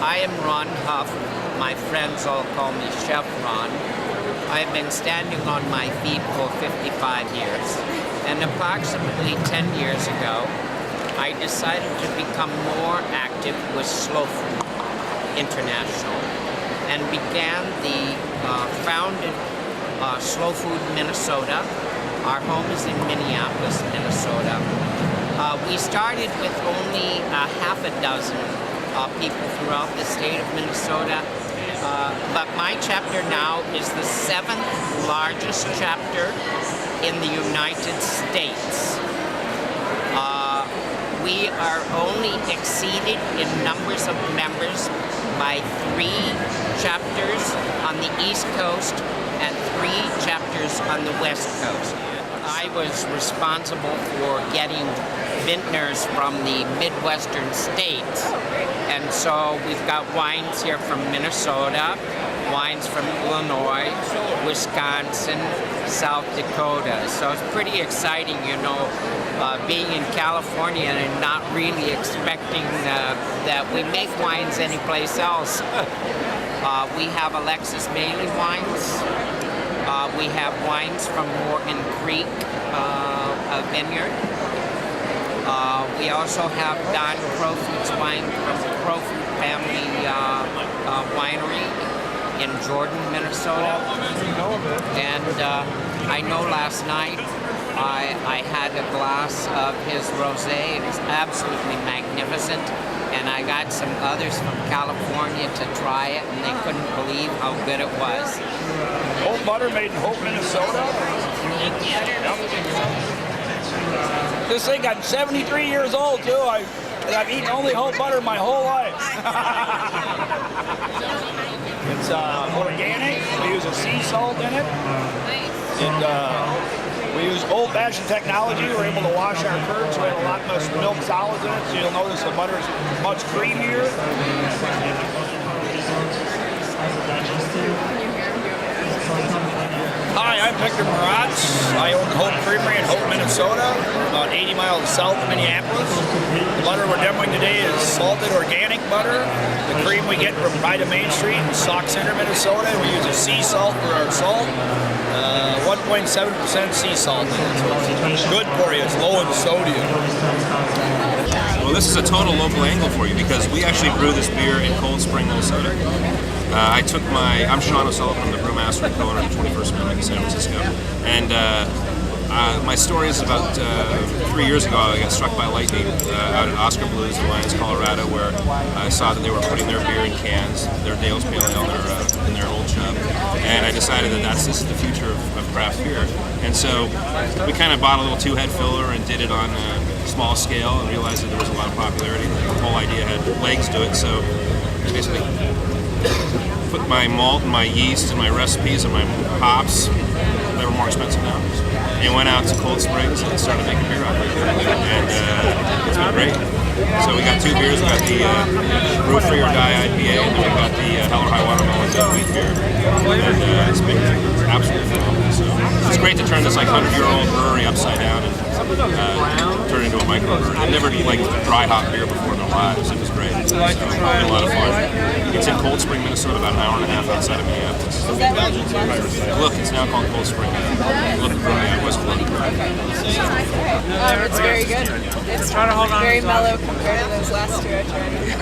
I am Ron Huff. My friends all call me Chef Ron. I've been standing on my feet for 55 years, and approximately 10 years ago, I decided to become more active with Slow Food International and began the founded Slow Food Minnesota. Our home is in Minneapolis, Minnesota. We started with only half a dozen people throughout the state of Minnesota, but my chapter now is the 7th largest chapter in the United States. We are only exceeded in numbers of members by 3 chapters on the East Coast and 3 chapters on the West Coast. I was responsible for getting vintners from the Midwestern states. And so we've got wines here from Minnesota, wines from Illinois, Wisconsin, South Dakota. So it's pretty exciting, you know, being in California and not really expecting that we make wines anyplace else. We have Alexis Mailey wines. We have wines from Morgan Creek, a vineyard. We also have Don Crowfoot's wine from Crowfoot Family Winery in Jordan, Minnesota. And I know last night I had a glass of his rosé. It was absolutely magnificent. And I got some others from California to try it, and they couldn't believe how good it was. Hope butter made in Hope, Minnesota. This thing, I'm 73 years old too. I've eaten only Hope butter my whole life. It's organic. We use a sea salt in it. We use old-fashioned technology. We're able to wash our curds. We have a lot less milk solids in it, so you'll notice the butter is much creamier. Hi, I'm Victor Maratz. I own Hope Creamery in Hope, Minnesota. We're about 80 miles south of Minneapolis. The butter we're demoing today is salted organic butter. The cream we get from Pride of Main Street in Sauk Center, Minnesota. We use a sea salt for our salt. 1.7% sea salt. It's good for you. It's low in sodium. Well, this is a total local angle for you because we actually brew this beer in Cold Spring, Minnesota. I'm Sean O'Sullivan, I'm the brewmaster and co-owner of the 21st Amendment in San Francisco. And my story is about 3 years ago, I got struck by lightning out at Oscar Blues in Lyons, Colorado, where I saw that they were putting their beer in cans, their Dale's Pale Ale in their old shop. And I decided that this is the future of craft beer. And so we kind of bought a little 2-head filler and did it on a small scale and realized that there was a lot of popularity. The whole idea had legs to it, so basically put my malt and my yeast and my recipes and my hops, they were more expensive now, and went out to Cold Springs and started making beer out there. And it's been great. So we got 2 beers. We got the Brew Free or Die IPA, and then we got the Hell or High Watermelon wheat beer. And it's been absolutely phenomenal. So it's great to turn this like 100-year-old brewery upside down and turn it into a microbrewery. I've never like dry hop beer before in their lives. It was great. So it's been a lot of fun. It's in Cold Spring, Minnesota, about an hour and a half outside of Minneapolis. Look, it's now called Cold Spring. Look, West Florida. It's very good. It's very mellow compared to those last 2 I tried.